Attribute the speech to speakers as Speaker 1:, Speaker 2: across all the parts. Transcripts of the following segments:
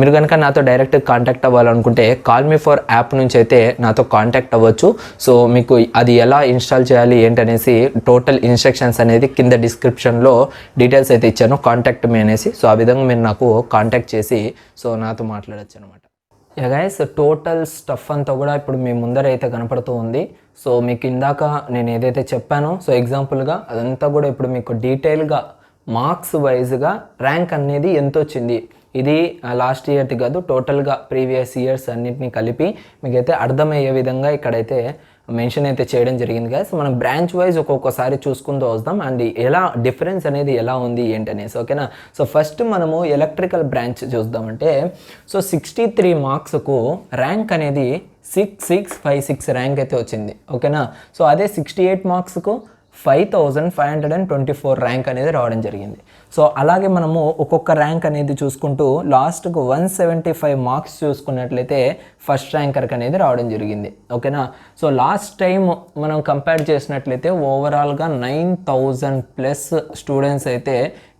Speaker 1: మీరు కనుక నాతో డైరెక్ట్ కాంటాక్ట్ అవ్వాలనుకుంటే కాల్ మీ ఫర్ యాప్ నుంచి అయితే నాతో కాంటాక్ట్ అవ్వచ్చు. సో మీకు అది ఎలా ఇన్స్టాల్ చేయాలి ఏంటనేసి టోటల్ ఇన్స్ట్రక్షన్స్ అనేది కింద డిస్క్రిప్షన్లో డీటెయిల్స్ అయితే ఇచ్చాను, కాంటాక్ట్ మీ అనేసి. సో ఆ విధంగా మీరు నాకు కాంటాక్ట్ చేసి సో నాతో మాట్లాడచ్చు అనమాట. గైస్, టోటల్ స్టఫ్ అంతా కూడా ఇప్పుడు మీ ముందర అయితే కనపడుతూ ఉంది. సో మీకు ఇందాక నేను ఏదైతే చెప్పానో సో ఎగ్జాంపుల్గా అదంతా కూడా ఇప్పుడు మీకు డీటెయిల్గా మార్క్స్ వైజ్గా ర్యాంక్ అనేది ఎంత వచ్చింది, ఇది లాస్ట్ ఇయర్ది కాదు, టోటల్గా ప్రీవియస్ ఇయర్స్ అన్నింటినీ కలిపి మీకైతే అర్థమయ్యే విధంగా ఇక్కడైతే మెన్షన్ అయితే చేయడం జరిగింది గైస్. మనం బ్రాంచ్ వైజ్ ఒక్కొక్కసారి చూసుకుంటూ వస్తాం అండ్ ఎలా డిఫరెన్స్ అనేది ఎలా ఉంది ఏంటనేసి, ఓకేనా. సో ఫస్ట్ మనము ఎలక్ట్రికల్ బ్రాంచ్ చూద్దామంటే సో 63 మార్క్స్కు ర్యాంక్ అనేది 6656 ర్యాంక్ అయితే వచ్చింది, ఓకేనా. సో అదే 68 మార్క్స్కు 5524 ర్యాంక్ అనేది రావడం జరిగింది. సో అలాగే మనము ఒక్కొక్క ర్యాంక్ అనేది చూసుకుంటూ లాస్ట్కు 175 మార్క్స్ చూసుకున్నట్లయితే ఫస్ట్ ర్యాంకర్కి అనేది రావడం జరిగింది, ఓకేనా. సో లాస్ట్ టైం మనం కంపేర్ చేసినట్లయితే ఓవరాల్గా 9000+ స్టూడెంట్స్ అయితే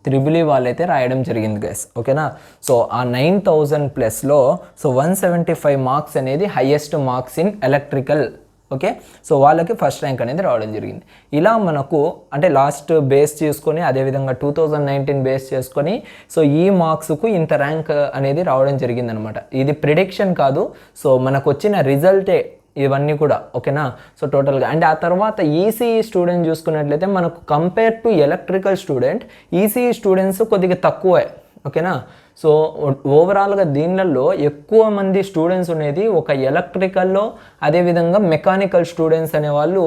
Speaker 1: త్రిబుల్ వాళ్ళైతే రాయడం జరిగింది గైస్, ఓకేనా. సో ఆ 9000+లో సో 175 మార్క్స్ అనేది highest marks in electrical, okay. So వాళ్ళకి ఫస్ట్ ర్యాంక్ అనేది రావడం జరిగింది. ఇలా మనకు అంటే లాస్ట్ బేస్ చేసుకొని అదేవిధంగా 2019 బేస్ చేసుకొని సో ఈ మార్క్స్కు ఇంత ర్యాంక్ అనేది రావడం జరిగిందనమాట. ఇది ప్రిడిక్షన్ కాదు, సో మనకు వచ్చిన రిజల్టే ఇవన్నీ కూడా, ఓకేనా. సో టోటల్గా అండ్ ఆ తర్వాత ఈసీఈ స్టూడెంట్ చూసుకున్నట్లయితే మనకు compare to electrical student ECE students కొద్దిగా తక్కువే, ఓకేనా. సో ఓవరాల్గా దీనిలలో ఎక్కువ మంది స్టూడెంట్స్ ఉండేది ఒక ఎలక్ట్రికల్లో, అదేవిధంగా మెకానికల్ స్టూడెంట్స్ అనేవాళ్ళు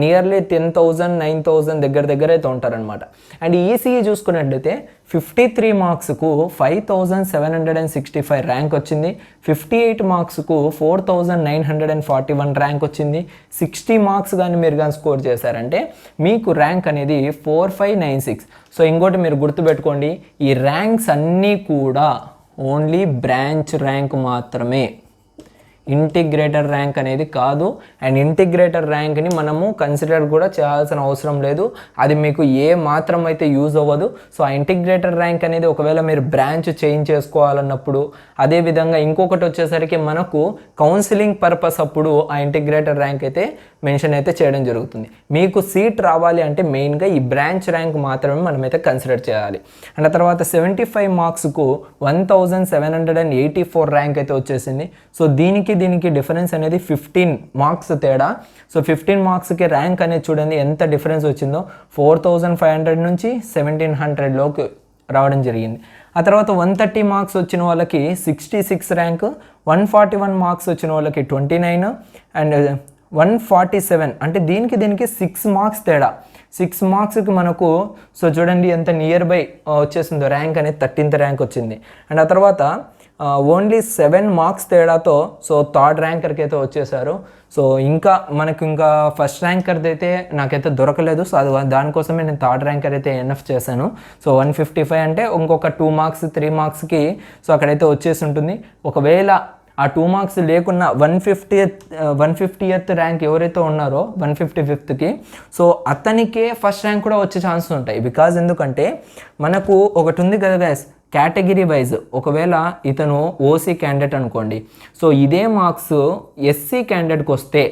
Speaker 1: నియర్లీ 10,000 9,000 దగ్గర అయితే ఉంటారనమాట. అండ్ ఈసీఈ చూసుకున్నట్లయితే 53 మార్క్స్కు 5765 ర్యాంక్ వచ్చింది, 58 మార్క్స్కు 4941 ర్యాంక్ వచ్చింది, 60 మార్క్స్ కానీ మీరు కానీ స్కోర్ చేశారంటే మీకు ర్యాంక్ అనేది 4596. సో ఇంకోటి మీరు గుర్తుపెట్టుకోండి, ఈ ర్యాంక్స్ అన్నీ కూడా ఓన్లీ బ్రాంచ్ ర్యాంక్ మాత్రమే, ఇంటిగ్రేటర్ ర్యాంక్ అనేది కాదు. అండ్ ఇంటిగ్రేటర్ ర్యాంక్ని మనము కన్సిడర్ కూడా చేయాల్సిన అవసరం లేదు, అది మీకు ఏ మాత్రం అయితే యూజ్ అవ్వదు. సో ఆ ఇంటిగ్రేటర్ ర్యాంక్ అనేది ఒకవేళ మీరు బ్రాంచ్ చేంజ్ చేసుకోవాలన్నప్పుడు, అదేవిధంగా ఇంకొకటి వచ్చేసరికి మనకు కౌన్సిలింగ్ పర్పస్ అప్పుడు ఆ ఇంటిగ్రేటర్ ర్యాంక్ అయితే మెన్షన్ అయితే చేయడం జరుగుతుంది. మీకు సీట్ రావాలి అంటే మెయిన్గా ఈ బ్రాంచ్ ర్యాంక్ మాత్రమే మనమైతే కన్సిడర్ చేయాలి. అండ్ ఆ తర్వాత 75 మార్క్స్కు 1784 ర్యాంక్ అయితే వచ్చేసింది. సో దీనికి డిఫరెన్స్ అనేది 15 మార్క్స్ తేడా. సో 15 మార్క్స్కి ర్యాంక్ అనేది చూడండి ఎంత డిఫరెన్స్ వచ్చిందో, 4500 నుంచి 1700లోకి రావడం జరిగింది. ఆ తర్వాత 130 మార్క్స్ వచ్చిన వాళ్ళకి 66 ర్యాంక్, 141 మార్క్స్ వచ్చిన వాళ్ళకి 29 అండ్ 147 అంటే దీనికి 6 మార్క్స్ తేడా. 6 మార్క్స్కి మనకు సో చూడండి ఎంత నియర్ బై వచ్చేసిందో ర్యాంక్ అనేది 13th ర్యాంక్ వచ్చింది. అండ్ ఆ తర్వాత ఓన్లీ 7 మార్క్స్ తేడాతో సో థర్డ్ ర్యాంకర్కి అయితే వచ్చేసారు. సో ఇంకా మనకు ఇంకా ఫస్ట్ ర్యాంకర్ది అయితే నాకైతే దొరకలేదు. సో అది దానికోసమే నేను థర్డ్ ర్యాంకర్ అయితే ఎన్ఎఫ్ చేశాను. సో 155 అంటే ఇంకొక 2 మార్క్స్ 3 మార్క్స్కి సో అక్కడైతే వచ్చేసి ఉంటుంది. ఒకవేళ ఆ 2 మార్క్స్ లేకున్నా 150th ర్యాంక్ ఎవరైతే ఉన్నారో 155థ్కి సో అతనికే ఫస్ట్ ర్యాంక్ కూడా వచ్చే ఛాన్సెస్ ఉంటాయి. బికాజ్ ఎందుకంటే మనకు ఒకటి ఉంది కదా గైస్, కేటగిరీ వైజ్ ఒకవేళ ఇతను ఓసీ క్యాండిడేట్ అనుకోండి, సో ఇదే మార్క్స్ ఎస్సీ క్యాండిడేట్కి వస్తే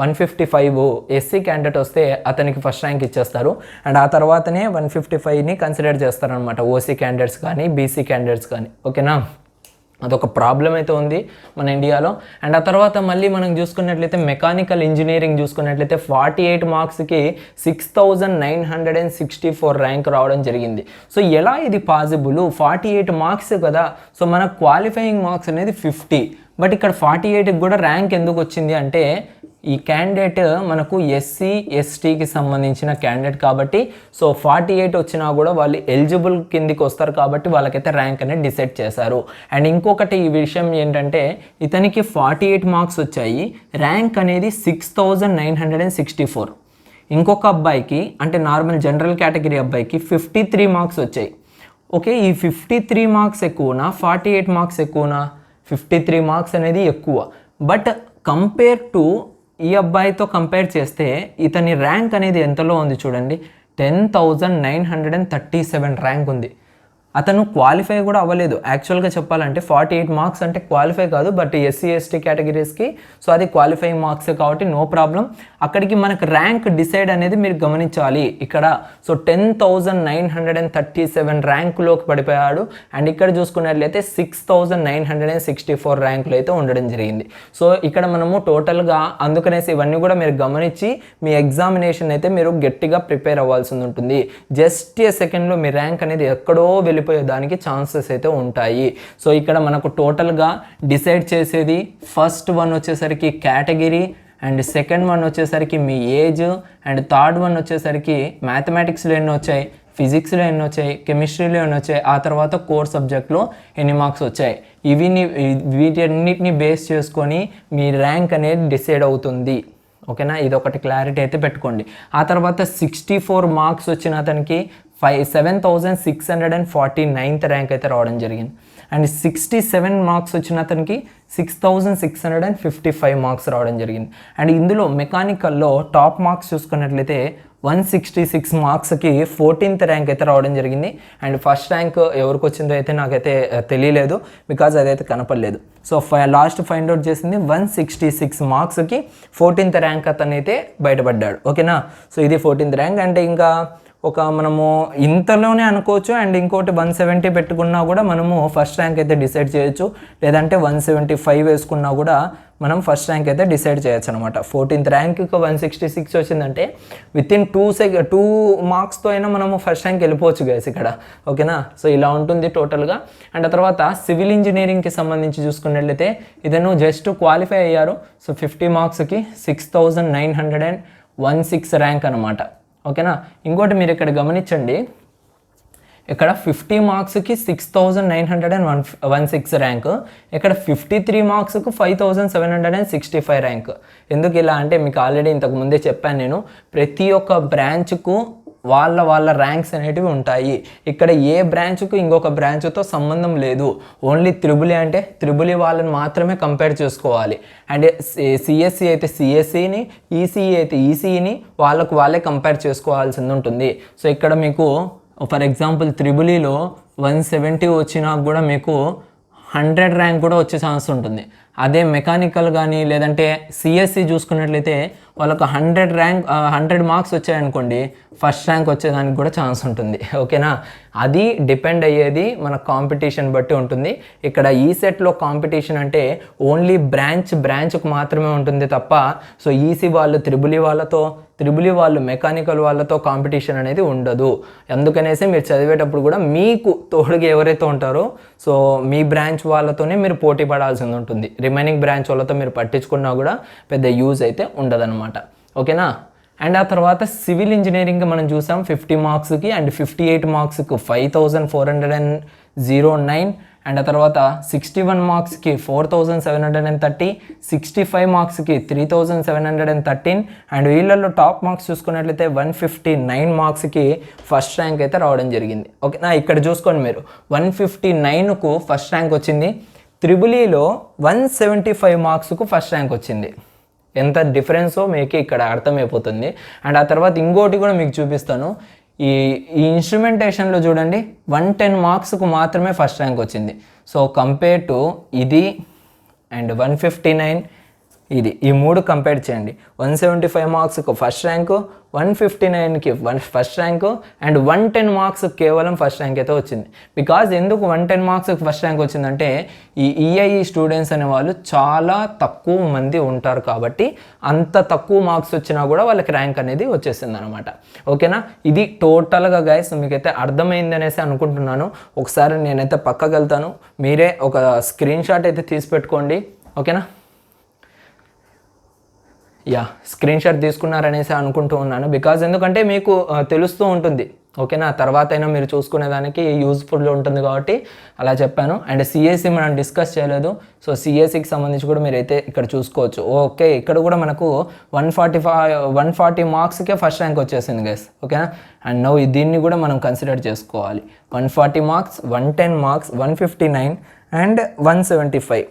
Speaker 1: 155 ఎస్సీ క్యాండిడేట్ వస్తే అతనికి ఫస్ట్ ర్యాంక్ ఇచ్చేస్తారు. అండ్ ఆ తర్వాతనే 155ని కన్సిడర్ చేస్తారనమాట ఓసీ క్యాండిడేట్స్ కానీ బీసీ క్యాండిడేట్స్ కానీ, ఓకేనా. అదొక ప్రాబ్లం అయితే ఉంది మన ఇండియాలో. అండ్ ఆ తర్వాత మళ్ళీ మనం చూసుకున్నట్లయితే మెకానికల్ ఇంజనీరింగ్ చూసుకున్నట్లయితే 48 మార్క్స్కి 6964 ర్యాంక్ రావడం జరిగింది. సో ఎలా ఇది పాసిబుల్? 48 మార్క్స్ కదా, సో మన క్వాలిఫైయింగ్ మార్క్స్ అనేది 50, బట్ ఇక్కడ 48కి కూడా ర్యాంక్ ఎందుకు వచ్చింది అంటే ఈ క్యాండిడేట్ మనకు ఎస్సీ ఎస్టీకి సంబంధించిన క్యాండిడేట్ కాబట్టి సో 48 వచ్చినా కూడా వాళ్ళు ఎలిజిబుల్ కిందికి వస్తారు కాబట్టి వాళ్ళకైతే ర్యాంక్ అనేది డిసైడ్ చేశారు. అండ్ ఇంకొకటి ఈ విషయం ఏంటంటే ఇతనికి 48 మార్క్స్ వచ్చాయి, ర్యాంక్ అనేది 6964. ఇంకొక అబ్బాయికి అంటే నార్మల్ జనరల్ కేటగిరీ అబ్బాయికి 53 మార్క్స్ వచ్చాయి. ఓకే, ఈ 53 మార్క్స్ ఎక్కువనా 48 మార్క్స్ ఎక్కువనా? 53 మార్క్స్ అనేది ఎక్కువ. బట్ కంపేర్ టు ఈ అబ్బాయితో కంపేర్ చేస్తే ఇతని ర్యాంక్ అనేది ఎంతలో ఉంది చూడండి, 10,937 ర్యాంక్ ఉంది. అతను క్వాలిఫై కూడా అవ్వలేదు. యాక్చువల్గా చెప్పాలంటే 48 మార్క్స్ అంటే క్వాలిఫై కాదు, బట్ ఎస్సీ ఎస్టీ కేటగిరీస్కి సో అది క్వాలిఫైయింగ్ మార్క్స్ కాబట్టి నో ప్రాబ్లం. అక్కడికి మనకు ర్యాంక్ డిసైడ్ అనేది మీరు గమనించాలి ఇక్కడ. సో 10,937 ర్యాంకులోకి పడిపోయాడు. అండ్ ఇక్కడ చూసుకున్నట్లయితే 6,964 ర్యాంకులు అయితే ఉండడం జరిగింది. సో ఇక్కడ మనము టోటల్గా అందుకనేసి ఇవన్నీ కూడా మీరు గమనించి మీ ఎగ్జామినేషన్ అయితే మీరు గట్టిగా ప్రిపేర్ అవ్వాల్సి ఉంటుంది. జస్ట్ ఏ సెకండ్లో మీ ర్యాంక్ అనేది ఎక్కడో వెళ్ళిపోయేదానికి ఛాన్సెస్ అయితే ఉంటాయి. సో ఇక్కడ మనకు టోటల్గా డిసైడ్ చేసేది ఫస్ట్ వన్ వచ్చేసరికి కేటగిరీ, అండ్ సెకండ్ వన్ వచ్చేసరికి మీ ఏజ్, అండ్ థర్డ్ వన్ వచ్చేసరికి మ్యాథమెటిక్స్లో ఎన్ని వచ్చాయి, ఫిజిక్స్లో ఎన్ని వచ్చాయి, కెమిస్ట్రీలో ఎన్ని వచ్చాయి, ఆ తర్వాత కోర్ సబ్జెక్ట్లో ఎన్ని మార్క్స్ వచ్చాయి. వీటన్నిటిని బేస్ చేసుకొని మీ ర్యాంక్ అనేది డిసైడ్ అవుతుంది. ఓకేనా, ఇది ఒకటి క్లారిటీ అయితే పెట్టుకోండి. ఆ తర్వాత 64 మార్క్స్ వచ్చిన అతనికి 7,649th ర్యాంక్ అయితే రావడం జరిగింది. అండ్ 67 మార్క్స్ వచ్చిన అతనికి 6,655 మార్క్స్ రావడం జరిగింది. అండ్ ఇందులో మెకానికల్లో టాప్ మార్క్స్ చూసుకున్నట్లయితే 166 మార్క్స్కి 14th ర్యాంక్ అయితే రావడం జరిగింది. అండ్ ఫస్ట్ ర్యాంక్ ఎవరికి వచ్చిందో అయితే నాకైతే తెలియలేదు, బికాజ్ అదైతే కనపడలేదు. సో లాస్ట్ ఫైండ్ అవుట్ చేసింది 166 మార్క్స్కి 14th ర్యాంక్ అతను అయితే బయటపడ్డాడు. ఓకేనా, సో ఇది 14th ర్యాంక్. అంటే ఇంకా ఒక మనము ఇంతలోనే అనుకోవచ్చు. అండ్ ఇంకోటి 170 పెట్టుకున్నా కూడా మనము ఫస్ట్ ర్యాంక్ అయితే డిసైడ్ చేయొచ్చు, లేదంటే 175 వేసుకున్నా కూడా మనం ఫస్ట్ ర్యాంక్ అయితే డిసైడ్ చేయొచ్చు అనమాట. 14th ర్యాంక్కి 166 వచ్చిందంటే వితిన్ 2 మార్క్స్తో అయినా మనము ఫస్ట్ ర్యాంక్ వెళ్ళిపోవచ్చు గైస్ ఇక్కడ. ఓకేనా, సో ఇలా ఉంటుంది టోటల్గా. అండ్ ఆ తర్వాత సివిల్ ఇంజనీరింగ్కి సంబంధించి చూసుకున్నట్లయితే ఇతను జస్ట్ క్వాలిఫై అయ్యారు. సో 50 మార్క్స్కి 6,916 ర్యాంక్ అనమాట. ఓకేనా, ఇంకోటి మీరు ఇక్కడ గమనించండి, ఇక్కడ 50 మార్క్స్కి 6,916 ర్యాంక్, ఇక్కడ 53 మార్క్స్కు 5,765 ర్యాంక్. ఎందుకు ఇలా అంటే మీకు ఆల్రెడీ ఇంతకు ముందే చెప్పాను నేను, ప్రతి ఒక్క బ్రాంచ్కు వాళ్ళ ర్యాంక్స్ అనేటివి ఉంటాయి. ఇక్కడ ఏ బ్రాంచ్కు ఇంకొక బ్రాంచ్తో సంబంధం లేదు. ఓన్లీ త్రిబులి అంటే త్రిబులి వాళ్ళని మాత్రమే కంపేర్ చేసుకోవాలి. అండ్ సిఎస్సి అయితే సిఎస్సిని, ఈసీఈ అయితే ఈసీఈని వాళ్ళే కంపేర్ చేసుకోవాల్సింది ఉంటుంది. సో ఇక్కడ మీకు ఫర్ ఎగ్జాంపుల్ త్రిబులిలో 170 వచ్చినా కూడా మీకు 100 ర్యాంక్ కూడా వచ్చే ఛాన్స్ ఉంటుంది. అదే మెకానికల్ కానీ లేదంటే సిఎస్సి చూసుకున్నట్లయితే వాళ్ళకు 100 మార్క్స్ వచ్చాయనుకోండి, ఫస్ట్ ర్యాంక్ వచ్చేదానికి కూడా ఛాన్స్ ఉంటుంది. ఓకేనా, అది డిపెండ్ అయ్యేది మన కాంపిటీషన్ బట్టి ఉంటుంది. ఇక్కడ ఈసెట్లో కాంపిటీషన్ అంటే ఓన్లీ బ్రాంచ్కు మాత్రమే ఉంటుంది తప్ప సో ఈసీ వాళ్ళు త్రిబులి వాళ్ళు మెకానికల్ వాళ్ళతో కాంపిటీషన్ అనేది ఉండదు. అందుకనేసి మీరు చదివేటప్పుడు కూడా మీకు తోడుగా ఎవరైతే ఉంటారో సో మీ బ్రాంచ్ వాళ్ళతోనే మీరు పోటీ పడాల్సింది ఉంటుంది. రిమైనింగ్ బ్రాంచ్ వాళ్ళతో మీరు పట్టించుకున్నా కూడా పెద్ద యూజ్ అయితే ఉండదన్నమాట. ఓకేనా, అండ్ ఆ తర్వాత సివిల్ ఇంజనీరింగ్ మనం చూసాం 50 మార్క్స్కి అండ్ 58 మార్క్స్కి 5,409. అండ్ ఆ తర్వాత 61 మార్క్స్కి 4,730, 65 మార్క్స్కి 3,713. అండ్ వీళ్ళల్లో టాప్ మార్క్స్ చూసుకున్నట్లయితే 159 మార్క్స్కి ఫస్ట్ ర్యాంక్ అయితే రావడం జరిగింది. ఓకేనా, ఇక్కడ చూసుకోండి మీరు 159కు ఫస్ట్ ర్యాంక్ వచ్చింది. త్రిబులీలో 175 మార్క్స్కు ఫస్ట్ ర్యాంక్ వచ్చింది. ఎంత డిఫరెన్సో మీకు ఇక్కడ అర్థమైపోతుంది. అండ్ ఆ తర్వాత ఇంకోటి కూడా మీకు చూపిస్తాను. ఈ ఇన్స్ట్రుమెంటేషన్లో చూడండి 110 మార్క్స్కు మాత్రమే ఫస్ట్ ర్యాంక్ వచ్చింది. సో కంపేర్ టు ఇది అండ్ 159 ఇది, ఈ మూడు కంపేర్ చేయండి. 175 మార్క్స్కు ఫస్ట్ ర్యాంకు, 159కి ఫస్ట్ ర్యాంకు, అండ్ 110 మార్క్స్ కేవలం ఫస్ట్ ర్యాంక్ అయితే వచ్చింది. బికాజ్ ఎందుకు 110 మార్క్స్కి ఫస్ట్ ర్యాంక్ వచ్చిందంటే ఈ ఈఐఈ స్టూడెంట్స్ అనే వాళ్ళు చాలా తక్కువ మంది ఉంటారు కాబట్టి అంత తక్కువ మార్క్స్ వచ్చినా కూడా వాళ్ళకి ర్యాంక్ అనేది వచ్చేసింది అనమాట. ఓకేనా, ఇది టోటల్గా గైస్ మీకైతే అర్థమైంది అనేసి అనుకుంటున్నాను. ఒకసారి నేనైతే పక్కకి వెళ్తాను, మీరే ఒక స్క్రీన్ షాట్ అయితే తీసి పెట్టుకోండి. ఓకేనా, స్క్రీన్ షాట్ తీసుకున్నారనేసి అనుకుంటూ ఉన్నాను. బికాజ్ ఎందుకంటే మీకు తెలుస్తూ ఉంటుంది. ఓకేనా, తర్వాత అయినా మీరు చూసుకునేదానికి యూజ్ఫుల్ ఉంటుంది కాబట్టి అలా చెప్పాను. అండ్ సిఎస్సి మనం డిస్కస్ చేయలేదు. సో సిఎస్సికి సంబంధించి కూడా మీరైతే ఇక్కడ చూసుకోవచ్చు. ఓకే, ఇక్కడ కూడా మనకు 140 మార్క్స్కే ఫస్ట్ ర్యాంక్ వచ్చేసింది గైస్. ఓకేనా, అండ్ నౌ దీన్ని కూడా మనం కన్సిడర్ చేసుకోవాలి. 140 మార్క్స్, 110 మార్క్స్, 159 అండ్ 175.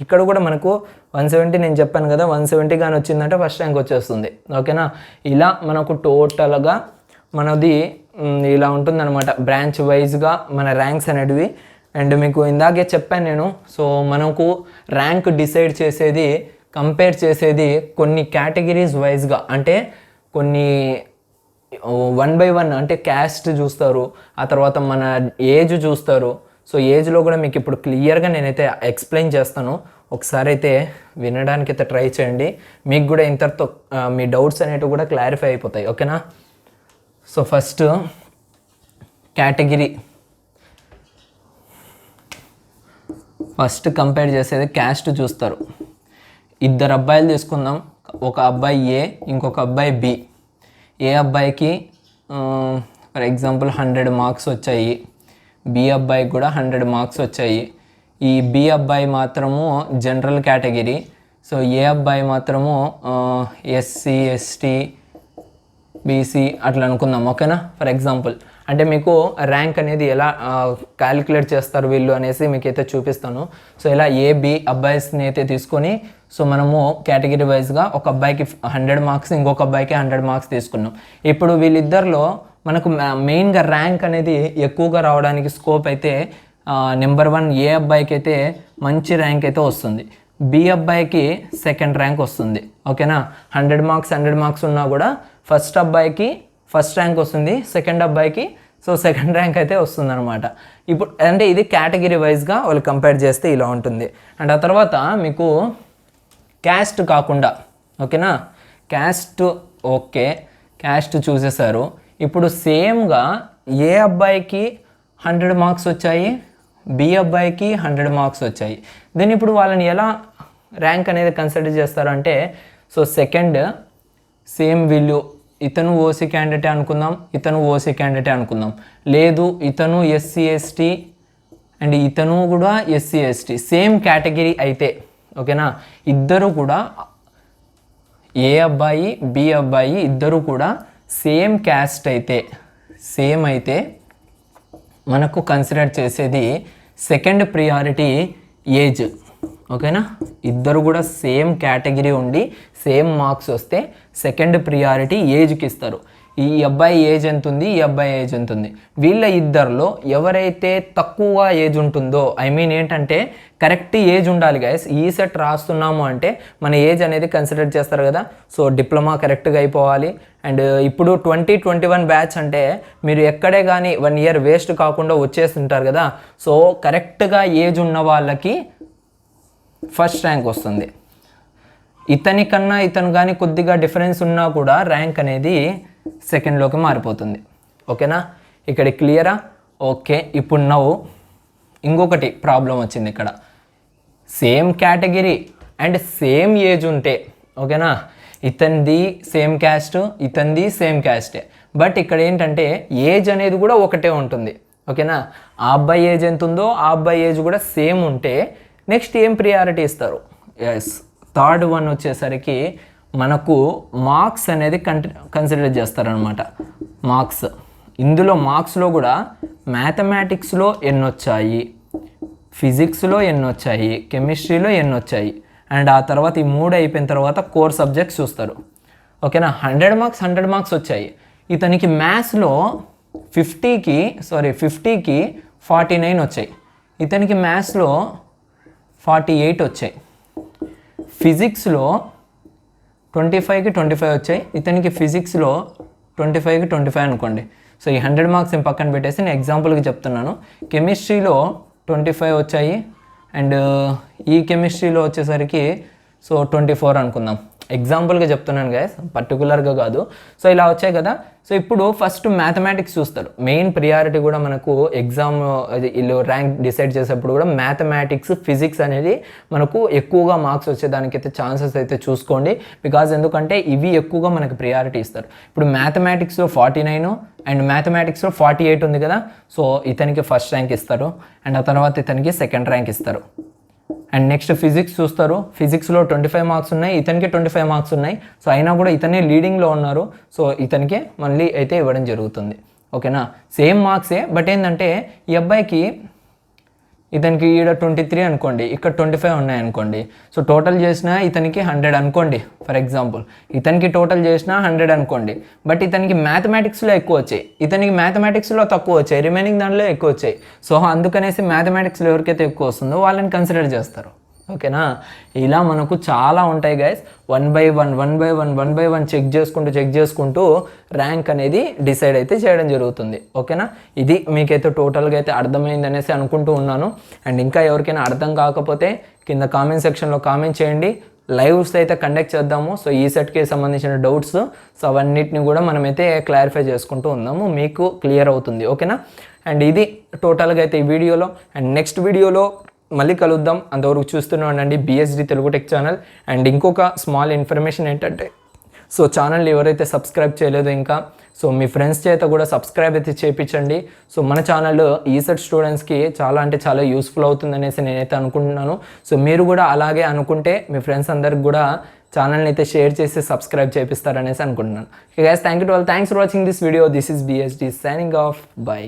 Speaker 1: ఇక్కడ కూడా మనకు 170 నేను చెప్పాను కదా, 170 కానీ వచ్చిందంటే ఫస్ట్ ర్యాంక్ వచ్చేస్తుంది. ఓకేనా, ఇలా మనకు టోటల్గా మనది ఇలా ఉంటుందన్నమాట బ్రాంచ్ వైజ్గా మన ర్యాంక్స్ అనేటివి. అండ్ మీకు ఇందాకే చెప్పాను నేను, సో మనకు ర్యాంక్ డిసైడ్ చేసేది, కంపేర్ చేసేది కొన్ని కేటగిరీస్ వైజ్గా, అంటే కొన్ని 1 by 1 అంటే క్యాస్ట్ చూస్తారు, ఆ తర్వాత మన ఏజ్ చూస్తారు. సో ఏజ్లో కూడా మీకు ఇప్పుడు క్లియర్గా నేనైతే ఎక్స్ప్లెయిన్ చేస్తాను, ఒకసారి అయితే వినడానికి అయితే ట్రై చేయండి. మీకు కూడా ఇంతటితో మీ డౌట్స్ అనేటివి కూడా క్లారిఫై అయిపోతాయి, ఓకేనా. So first category, first compare చేసేది క్యాస్ట్ చూస్తారు. 2 అబ్బాయిలు తీసుకుందాం, ఒక అబ్బాయి ఏ, ఇంకొక అబ్బాయి బి. ఏ అబ్బాయికి ఫర్ ఎగ్జాంపుల్ 100 మార్క్స్ వచ్చాయి, బి అబ్బాయికి కూడా 100 మార్క్స్ వచ్చాయి. ఈ బి అబ్బాయి మాత్రము జనరల్ కేటగిరీ, సో ఏ అబ్బాయి మాత్రము ఎస్సీ, ఎస్టీ, బీసీ అట్లా అనుకుందాం, ఓకేనా. ఫర్ ఎగ్జాంపుల్ అంటే మీకు ర్యాంక్ అనేది ఎలా క్యాలిక్యులేట్ చేస్తారు వీళ్ళు అనేసి మీకైతే చూపిస్తాను. సో ఇలా ఏ బి అబ్బాయిస్ని అయితే తీసుకొని, సో మనము కేటగిరీ వైజ్గా ఒక అబ్బాయికి 100 మార్క్స్, ఇంకొక అబ్బాయికి 100 మార్క్స్ తీసుకున్నాం. ఇప్పుడు వీళ్ళిద్దరిలో మనకు మెయిన్గా ర్యాంక్ అనేది ఎక్కువగా రావడానికి స్కోప్ అయితే నెంబర్ 1 ఏ అబ్బాయికి అయితే మంచి ర్యాంక్ అయితే వస్తుంది, బి అబ్బాయికి సెకండ్ ర్యాంక్ వస్తుంది, ఓకేనా. 100 మార్క్స్ ఉన్నా కూడా ఫస్ట్ అబ్బాయికి ఫస్ట్ ర్యాంక్ వస్తుంది, సెకండ్ అబ్బాయికి సో సెకండ్ ర్యాంక్ అయితే వస్తుంది అనమాట. ఇప్పుడు అంటే ఇది కేటగిరీ వైజ్గా వాళ్ళు కంపేర్ చేస్తే ఇలా ఉంటుంది. అండ్ ఆ తర్వాత మీకు క్యాస్ట్ కాకుండా, ఓకేనా, క్యాస్ట్ ఓకే, క్యాస్ట్ చూసేశారు. ఇప్పుడు సేమ్గా ఏ అబ్బాయికి 100 మార్క్స్ వచ్చాయి, బి అబ్బాయికి 100 మార్క్స్ వచ్చాయి. దెన్ ఇప్పుడు వాళ్ళని ఎలా ర్యాంక్ అనేది కన్సిడర్ చేస్తారంటే, సో సెకండ్ సేమ్ వీళ్ళు, ఇతను ఓసీ క్యాండిడేట్ అనుకుందాం, ఇతను ఓసీ క్యాండిడేట్ అనుకుందాం, లేదు ఇతను ఎస్సీ ఎస్టీ అండ్ ఇతను కూడా ఎస్సీ ఎస్టీ, సేమ్ కేటగిరీ అయితే, ఓకేనా, ఇద్దరు కూడా ఏ అబ్బాయి బి అబ్బాయి ఇద్దరు కూడా సేమ్ క్యాస్ట్ అయితే, సేమ్ అయితే మనకు కన్సిడర్ చేసేది సెకండ్ ప్రియారిటీ ఏజ్, ఓకేనా. ఇద్దరు కూడా సేమ్ కేటగిరీ ఉండి సేమ్ మార్క్స్ వస్తే సెకండ్ ప్రియారిటీ ఏజ్కి ఇస్తారు. ఈ అబ్బాయి ఏజ్ ఎంత ఉంది, ఈ అబ్బాయి ఏజ్ ఎంత ఉంది, వీళ్ళ ఇద్దరిలో ఎవరైతే తక్కువ ఏజ్ ఉంటుందో, ఐ మీన్ ఏంటంటే కరెక్ట్ ఏజ్ ఉండాలి గైస్. ఈసెట్ రాస్తున్నాము అంటే మన ఏజ్ అనేది కన్సిడర్ చేస్తారు కదా. సో డిప్లొమా కరెక్ట్గా అయిపోవాలి. అండ్ ఇప్పుడు 2021 బ్యాచ్ అంటే మీరు ఎక్కడే కానీ 1 year వేస్ట్ కాకుండా వచ్చేస్తుంటారు కదా. సో కరెక్ట్గా ఏజ్ ఉన్న వాళ్ళకి ఫస్ట్ ర్యాంక్ వస్తుంది. ఇతని కన్నా ఇతను కానీ కొద్దిగా డిఫరెన్స్ ఉన్నా కూడా ర్యాంక్ అనేది సెకండ్లోకి మారిపోతుంది, ఓకేనా. ఇక్కడ క్లియరా? ఓకే. ఇప్పుడు నవ్వు ఇంకొకటి ప్రాబ్లం వచ్చింది ఇక్కడ. Same category and same age ఉంటే, ఓకేనా, ఇతనిది సేమ్ క్యాస్ట్, ఇతనిది సేమ్ క్యాస్టే, బట్ ఇక్కడ ఏంటంటే ఏజ్ అనేది కూడా ఒకటే ఉంటుంది, ఓకేనా. ఆ అబ్బాయి ఏజ్ ఎంత ఉందో ఆ అబ్బాయి ఏజ్ కూడా సేమ్ ఉంటే నెక్స్ట్ ఏం ప్రియారిటీ ఇస్తారు? ఎస్, థర్డ్ వన్ వచ్చేసరికి మనకు మార్క్స్ అనేది కన్సిడర్ చేస్తారనమాట. మార్క్స్, ఇందులో మార్క్స్లో కూడా మ్యాథమెటిక్స్లో ఎన్ని వచ్చాయి, ఫిజిక్స్లో ఎన్ని వచ్చాయి, కెమిస్ట్రీలో ఎన్ని వచ్చాయి, అండ్ ఆ తర్వాత ఈ 3 అయిపోయిన తర్వాత కోర్ సబ్జెక్ట్స్ చూస్తారు, ఓకేనా. 100 మార్క్స్ వచ్చాయి. ఇతనికి మ్యాథ్స్లో 50కి 49 వచ్చాయి, ఇతనికి మ్యాథ్స్లో 48 వచ్చాయి, ఫిజిక్స్లో 25కి 25 వచ్చాయి, ఇతనికి ఫిజిక్స్లో 25కి 25 అనుకోండి. సో ఈ 100 మార్క్స్ పక్కన పెట్టేసి నేను ఎగ్జాంపుల్కి చెప్తున్నాను. కెమిస్ట్రీలో 25 వచ్చాయి అండ్ ఈ కెమిస్ట్రీలో వచ్చేసరికి సో 24 అనుకుందాం. ఎగ్జాంపుల్గా చెప్తున్నాను గైస్, పర్టికులర్గా కాదు. సో ఇలా వచ్చాయి కదా. సో ఇప్పుడు ఫస్ట్ మ్యాథమెటిక్స్ చూస్తారు. మెయిన్ ప్రియారిటీ కూడా మనకు ఎగ్జామ్ వీళ్ళు ర్యాంక్ డిసైడ్ చేసేప్పుడు కూడా మ్యాథమెటిక్స్, ఫిజిక్స్ అనేది మనకు ఎక్కువగా మార్క్స్ వచ్చేదానికైతే ఛాన్సెస్ అయితే చూసుకోండి. బికాజ్ ఎందుకంటే ఇవి ఎక్కువగా మనకు ప్రియారిటీ ఇస్తారు. ఇప్పుడు మ్యాథమెటిక్స్లో 49 అండ్ మ్యాథమెటిక్స్లో 48 ఉంది కదా. సో ఇతనికి ఫస్ట్ ర్యాంక్ ఇస్తారు అండ్ ఆ తర్వాత ఇతనికి సెకండ్ ర్యాంక్ ఇస్తారు. అండ్ నెక్స్ట్ ఫిజిక్స్ చూస్తారు. ఫిజిక్స్లో 25 మార్క్స్ ఉన్నాయి, ఇతనికి 25 మార్క్స్ ఉన్నాయి. సో అయినా కూడా ఇతనే లీడింగ్లో ఉన్నారు. సో ఇతనికి మళ్ళీ అయితే ఇవ్వడం జరుగుతుంది, ఓకేనా. సేమ్ మార్క్సే, బట్ ఏంటంటే ఈ అబ్బాయికి ఇతనికి ఈడ 23 అనుకోండి, ఇక్కడ 25 ఉన్నాయనుకోండి. సో టోటల్ చేసినా ఇతనికి 100 అనుకోండి ఫర్ ఎగ్జాంపుల్. ఇతనికి టోటల్ చేసినా 100 అనుకోండి. బట్ ఇతనికి మ్యాథమెటిక్స్లో ఎక్కువ వచ్చాయి, ఇతనికి మ్యాథమెటిక్స్లో తక్కువ వచ్చాయి, రిమైనింగ్ దాంట్లో ఎక్కువ వచ్చాయి. సో అందుకనేసి మ్యాథమెటిక్స్లో ఎవరికైతే ఎక్కువ వస్తుందో వాళ్ళని కన్సిడర్ చేస్తారు. ఓకేనా? ఇలా మనకు చాలా ఉంటాయి guys. One by one check చేసుకుంటూ ర్యాంక్ అనేది డిసైడ్ అయితే చేయడం జరుగుతుంది. ఓకేనా? ఇది మీకైతే టోటల్గా అయితే అర్థమైంది అనేసి అనుకుంటూ ఉన్నాను. అండ్ ఇంకా ఎవరికైనా అర్థం కాకపోతే కింద కామెంట్ సెక్షన్లో కామెంట్ చేయండి. లైవ్స్ అయితే కండక్ట్ చేద్దాము. సో ఈ సెట్కి సంబంధించిన డౌట్స్ సో అవన్నిటిని కూడా మనమైతే క్లారిఫై చేసుకుంటూ ఉందాము, మీకు క్లియర్ అవుతుంది. ఓకేనా? అండ్ ఇది టోటల్గా అయితే ఈ వీడియోలో. అండ్ నెక్స్ట్ వీడియోలో మళ్ళీ కలుద్దాం. అంతవరకు చూస్తూనే ఉండండి BSD Telugu tech channel. And ఇంకొక స్మాల్ ఇన్ఫర్మేషన్ ఏంటంటే, సో ఛానల్ ఎవరైతే సబ్స్క్రైబ్ చేయలేదో ఇంకా, సో మీ ఫ్రెండ్స్ చేత కూడా సబ్స్క్రైబ్ అయితే చేయించండి. సో మన ఛానల్ ఈసెట్ స్టూడెంట్స్కి చాలా అంటే చాలా యూస్ఫుల్ అవుతుంది అనేసి నేనైతే అనుకుంటున్నాను. సో మీరు కూడా అలాగే అనుకుంటే మీ ఫ్రెండ్స్ అందరికి కూడా ఛానల్ని అయితే షేర్ చేసి సబ్స్క్రైబ్ చేపిస్తారనేసి అనుకుంటున్నాను. Guys, thank you to all. Thanks for watching this video. This is BSD signing off. By.